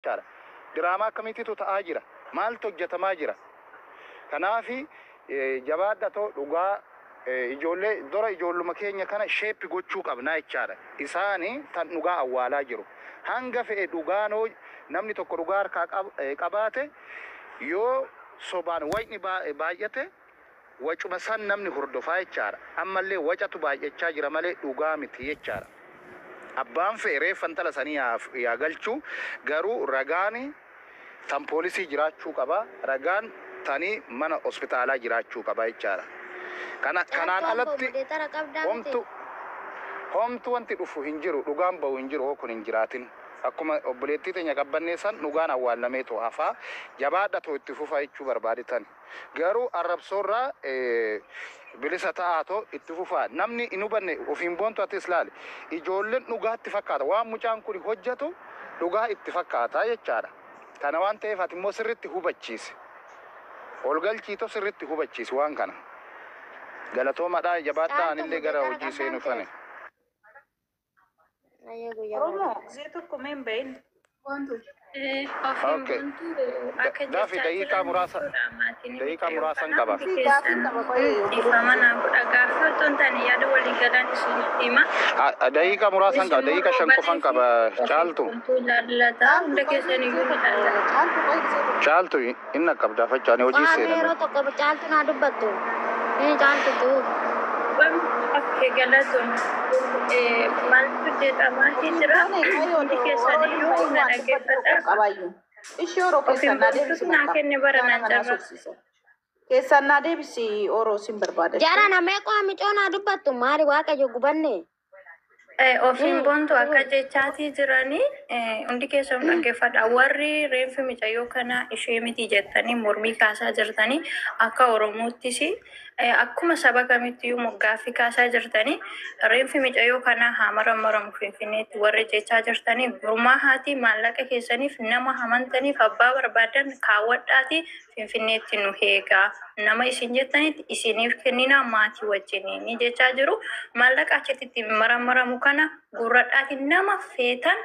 jechaadha. Diraamaa akkamiititu ta'aa jira? Maaltu hojjetamaa jira? Kanaafi jabaadha ta'u dhugaa ijoollee dora ijoolluma keenya kana sheeppi gochuu qabnaa jechaadha. Isaanii tan dhugaa awwaalaa jiru. Hanga fe'e dhugaanoo namni tokko dhugaa harkaa qabaate yoo sobaan wayni baay'ate wacuma san namni hordofaa jechaadha. Ammallee wacatu baay'achaa jira malee dhugaa miti jechaadha. Abbaan fe'e reeffa intala sanii yaa galchuu garuu ragaani tan poolisii jiraachuu qaba. Ragaan tanii mana hospitaalaa jiraachuu qaba jechaadha. Kanaan alatti homtu wanti dhufu hin jiru, dhugaan bahu hin jiru, kun hin jiraatin. Akkuma obboleettii teenya qabbanneessan dhugaan awwaalamee too hafaa jabaadha too itti fufaa jechuu barbaaditan. Garuu arrabsoorraa bilisa ta'aa too itti fufaa. Namni hin hubanne ofiin boontu atis laale. Ijoolleen dhugaatti fakkaata. Waan mucaan kun hojjetu dhugaa itti fakkaata jechaadha. Kana waan ta'eef ati immoo sirriitti hubachiisi. Olgalchiitoo sirriitti hubachiisi waan kana. Galatoomadhaa jabaadhaa anillee gara hojii seenuu fane. Zeetu kumeen bahin. Okay. Dafi daqiiqaa muraasan qaba. Daqiiqaa muraasan qaba. Daqiiqaa 5 qofan qaba. Caaltu inni qabda fachaan hojii seenaa. Yeroo tokko caaltu naa dubbattu. Caaltu Oke, galatun. Mantu jedhama hijira. Keessanii yoo dhaggeeffatan. Ishoo keessannaa deebisi. Naa kenne baranaan jaba. Keessannaa deebisi oroo sin barbaada. Jara namee qoo micoo naa dubbattu maali waaqayyo gubanne. Ofiin boontu akka jechaatii jiranii hundi keessan dhaggeeffadha. Warri reenfi micayyoo kana ishee miti jettanii mormii kaasaa jirtanii akka Oromoottis akkuma saba kamittiyyuu moggaaffii kaasaa jirtanii reenfi micayyoo kana haa maramu Finfinneetti warri jechaa jirtanii gurmaa haati maallaqa keessaniif nama hamantaniif abbaa barbaadan kaawwadhaati Finfinneetti nu heegaa. Nama isin jettanitti isiniif kennina maatii wajjiniin jechaa jiru. Maallaqa achitti maramu kana gurradhaati nama feetan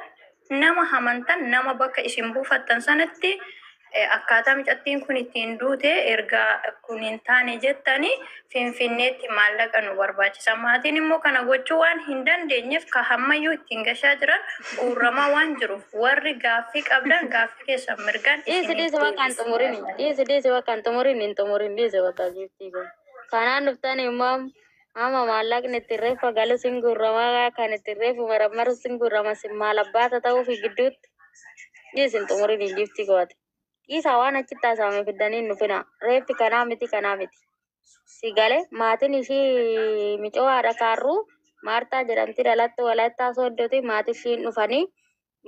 nama hamantan nama bakka isin buufattan sanatti akkaataa micattiin kun ittiin duute erga kun hin taane jettanii Finfinneetti maallaqa nu barbaachisa. Maatiin immoo kana gochuu waan hin dandeenyeef ka hammayyuu ittiin gashaa jiran guurramaa waan jiruuf warri gaaffii qabdan gaaffii keessan mirgaan Dhiisi bakka xumurin dhiisi bakka jirtii kun. Kanaan dhuftan immoo ama maallaqni itti reeffa galu sin guurramaa kan itti reeffu marammaru sin guurrama sin maal abbaata ta'uuf gidduutti dhiisin xumurin hin jifti goate. Isa waan achitti taasifame fiddanii hin dhufina. Reeffi kanaa miti. Si galee maatiin ishii micoo haadha kaarruu Maartaa jedhamti dhalattu Walaayittaa Sooddoti maatii ishiin dhufanii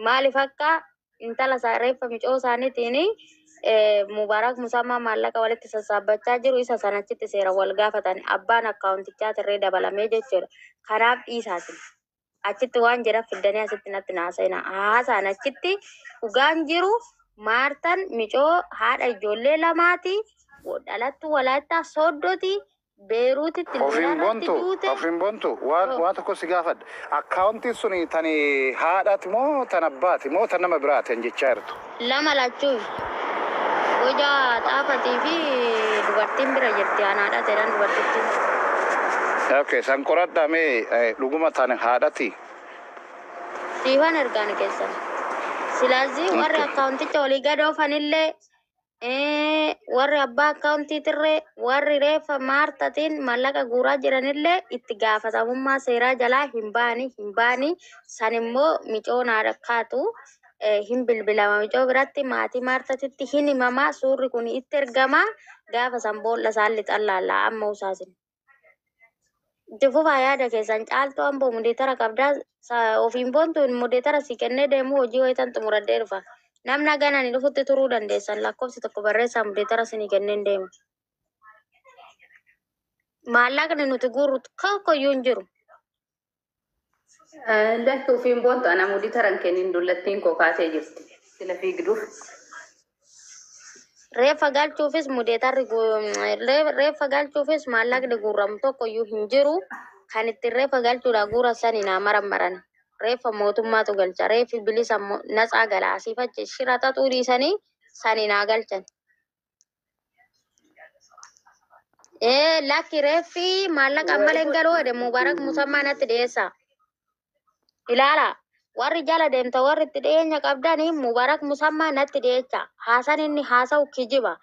maaliif akka intala reeffa micoo isaaniitiin Mubaarak Musammaa maallaqa walitti sassaabbachaa jiru isa sanachitti seera wal gaafatan abbaan akkaawuntichaa irree dabalamee jechuudha. Kanaaf dhiisaatiin achitti waan jedha fiddanii asitti natti naasa'ina. Haasaan achitti dhugaan jiru Maartaan micoo haadha ijoollee lamaati dhalattu Walaayittaa Sooddoti Beeruutitti Ofiin boontu waan tokko si gaafadha. Akkaawuntiin suni tani haadhaati moo tan abbaati moo tan nama biraati hin jechaa jirtu? Lama lachuu. Hojaa xaafatii fi dubartiin bira jirti anaadha jedhan dubartittiin. Okay, san qoradhaa mee dhuguma tan haadhati? Siifan ergaan keessan. Silaazii warri akkaawunticha walii gad oofanillee warri abbaa akkaawuntiitirree warri reeffa Maartatiin maallaqa guuraa jiranillee itti gaafatamummaa seeraa jalaa hin baanii san immoo micoo naadha kaatu hin bilbilama micoo biratti maatii Maartatitti hin himamaa suurri kun itti ergamaa gaafa san boolla saalli xallaallaa amma usaasin. Itti fufaa yaada keessan caaltuu amboo mudeetara qabdaa ofiin boontu mudeetara si kennee deemuu hojii wayitan xumuradhee dhufa. Namna ganani dhufutti turuu dandeessan lakkoofsi tokko barreessaa mudeetara sinii kenneen deemu. Maallaqni nuti guurru kakkoyyuu hin jiru. Lafti ofiin boontu ana mudeetaran kennin dullattiin kokaatee jirti. Sila fiigduuf. Reeffa galchuufis maallaqni guurramu tokkoyyuu hin jiru. Kan itti reeffa galchuudha guura sanii naa maran. reeffa mootummaatu galcha reeffi bilisa natsaa galaasiif achi shirata xuudhiisanii sani naa galchan. Lakki reeffi maallaqa ammalee hin galuu jedhe Mubaarak Musammaa natti dhiyeessa. Ilaala warri jala deemta warri itti dhiyeenya qabdanii Mubaarak Musammaa natti dhiyeecha. Haasan inni haasa'u kijiba.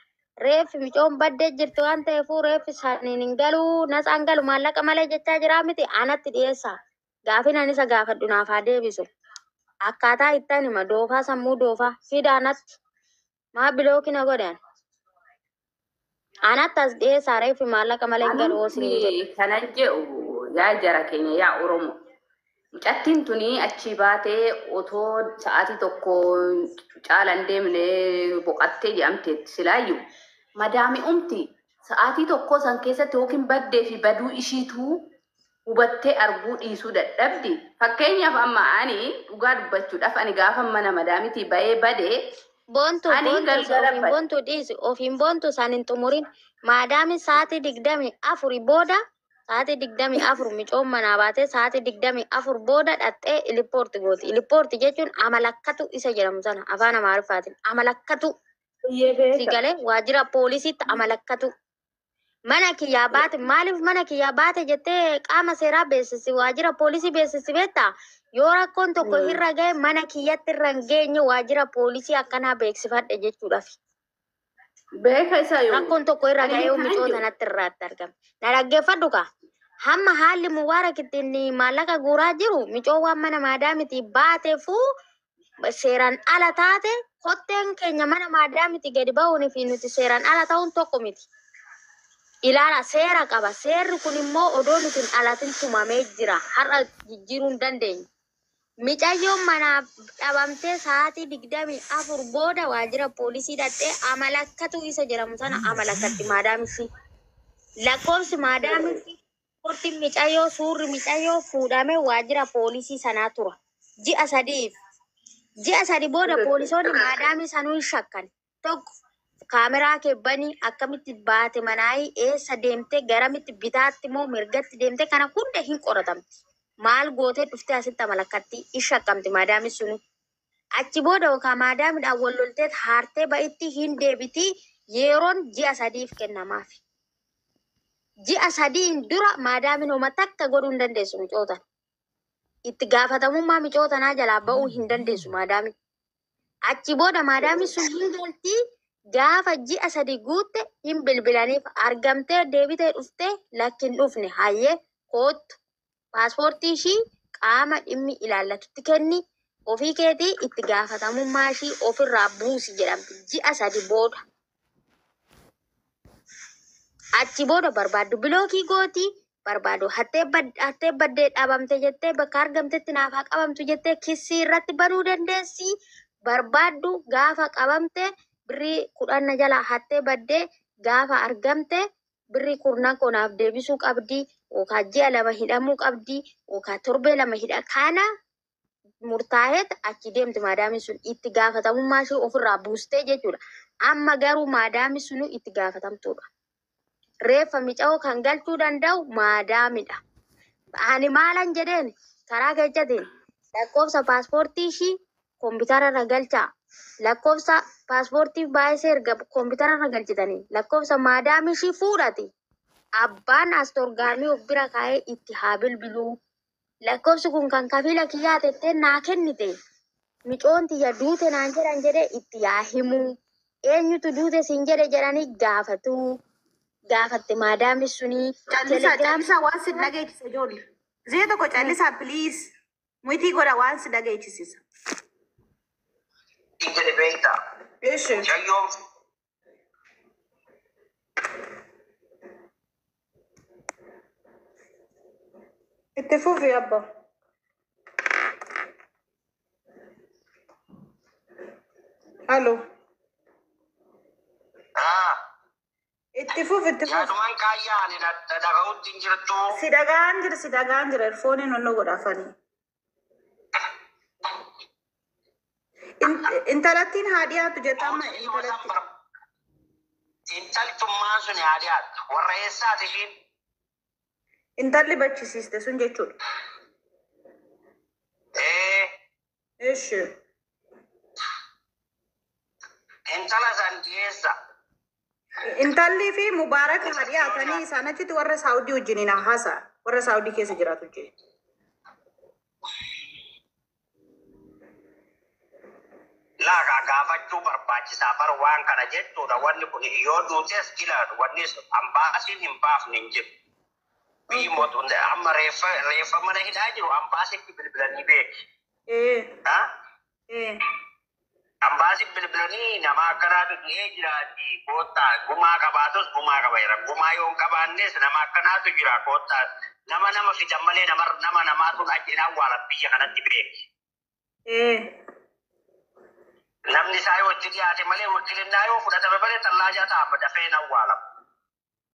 Reeffi micoon baddee jirti waan ta'eefuu reeffi saniin hin galuu natsaan galu maallaqa malee jechaa jiraa miti anatti dhiyeessa. Gaafin ani isa gaafadhu naaf haa deebisu. Akkaataa ittaan hima doofaa sammuu doofaa fidaanatti maa bilookina godhan. Anatti as dhiyeessaa reeffi maallaqa malee hin galu hoosiin jedhu. Kana jedhu yaa jara keenya yaa Oromoo. Mucattiin tuni achi baatee otoo sa'aatii tokko caalan deemne boqattee jedhamteetti silaayyuu madaami umti sa'aatii tokko san keessatti yookiin baddee fi baduu ishiituu hubattee arguu dhiisuu dadhabdi. Fakkeenyaaf amma ani dhugaa dubbachuudhaaf ani gaafa mana madaamitii ba'ee badee Bontu dhiisi ofiin bontu saniin xumurin maadaami sa'aatii 24 booda sa'aatii 24 micoon manaa baatee sa'aatii 24 booda dhattee ilipoorti gooti. Ilipoorti jechuun amalakkatu isa jedhamu sana afaan Amaariffaatiin amalakkatu si galee waajjira poolisiitti amalakkatu. Mana kiyyaa baate maaliif mana kiyyaa baate jettee qaama seeraa beeksisi waajjira poolisii beeksisi beektaa? Yoo rakkoon tokko irra gahe mana kiyyatti irra hin geenye waajjira poolisii akkanaa beeksifadhe jechuudhaaf. Beeka isa yoo Rakkoon tokko irra gahe yoo micoo sanatti irraatti argama. Na dhaggeeffadhu kaa. Hamma haalli Mubaarak ittiin maallaqa guuraa jiru micoo waan mana maadaamiti baateefuu seeraan ala taate kotteen keenya mana maadaamiti gadi ba'uunii fi nuti seeraan ala ta'uun tokko miti. Ilaala seera qaba. Seerri kun immoo odoo nuti hin alatin tumamee jira. Har'a jijjiiruu hin dandeenye. Micayyoon manaa dhabamtee sa'aatii 24 booda waajjira poolisii dhattee amalakkatu isa jedhamu sana amalakkatti maadaamisi. Lakkoofsi maadaamisi kortiin micayyoo suurri micayyoo fuudhamee waajjira poolisii sanaa tura. Ji'a sadii booda poolisoonni maadaamii sanuu hin shakkan. Tokko kaameraa keebbanii akkamitti baate manaayi eessa deemte garamitti bitaatti moo mirgatti deemte kana hunda hin qoratamti. Maal gootee dhuftee asitti amalakkatti hin shakkamti maadaamii suni. Achi booda yookaan maadaamiidhaan wal loltee haartee ba'itti hin deebiti yeroon ji'a 3 kennamaaf. Ji'a 3 dura maadaamiin homa takka godhuu hin dandeessu micootan. Itti gaafatamummaa micootanaa jalaa ba'uu hin dandeessu maadaamiin. Achi booda maadaamiin sun hin galtii gaafa ji'a 3 guutte hin bilbilaniif argamtee deebitee dhuftee lakkin dhufne hayyee koottu paaspoortii ishii qaama dhimmi ilaallatutti kenni ofii keetii itti gaafatamummaa ishii ofirraa buusi jedhamti ji'a 3 booda. Achi booda barbaaddu bilookii gootii barbaadu hattee baddee dhabamte jettee bakka argamtetti naaf haa qabamtu jettee kissii irratti banuu dandeessi. Barbaaddu gaafa qabamte birrii 10 jala hattee baddee gaafa argamte birrii 10 konaaf deebisuu qabdi yookaan ji'a 2 hidhamuu qabdi yookaan torbee 2 hidha kana murtaa'eet achi deemti maadaamiin sun itti gaafatamummaa ishee ofirraa buustee jechuudha. Amma garuu maadaamiin sun itti gaafatamtuudha. Reeffa mica'oo kan galchuu danda'u maadaamidha. Ani maalan jedheen karaa keessatiin lakkoofsa paaspoortii ishii kompiitara irra galchaa. Lakkoofsa paaspoortii baay'isee erga kompiitara irra galchitanii lakkoofsa maadaamii ishii fuudhati. Abbaan astorgaamii of bira kaa'ee itti haa bilbiluu. Lakkoofsi kun kan kafiila kiyyaa tettee naa kennite. Micoon tiyya duute naan jedhan jedhee itti yaa himuu. Eenyutu duute siin jedhe jedhanii gaafatu. Gaafatte maadaamni suni Callisa waan si dhageechisa ijoollee. Zee tokko callisa please. Muitii godha waan si dhageechisiisa. Ingene beekta. Eeshe. Mucayyoon Itti fufi abba. Halo. Itti fufi. yaadumaan kaayyaani dhaga'utti hin jirtu. Si dhagaan jira erfooniin onnoo godhaafanii. Intalattiin haa dhiyaatu jettama intalatti. Intaltummaan sun haa dhiyaatu. Warra eessaati ishiin? Intalli bachisiiste sun jechuudha. ايش انت لازم تيسا انت اللي في مبارك هدياتني سنتي ورا سعودي وجنينا هاسا ورا سعودي كيس جرات وجي لا غافچو برباچسا بر وان kana jettu da wanni kun yo du tes kila wanni ambasi himpaf ninje bi mot unde amma refa mana hidajiru ambasi bilbilani be ha ambasi bilbilani nama karatu ejirati kota guma kabatos guma kabayra guma yon kabannes nama kanatu jira kota nama fitammale nama tun ajina wala biya kanatti be namni sayo tidi ate male wakilin nayo fudata bale tallaja ta amma dafena wala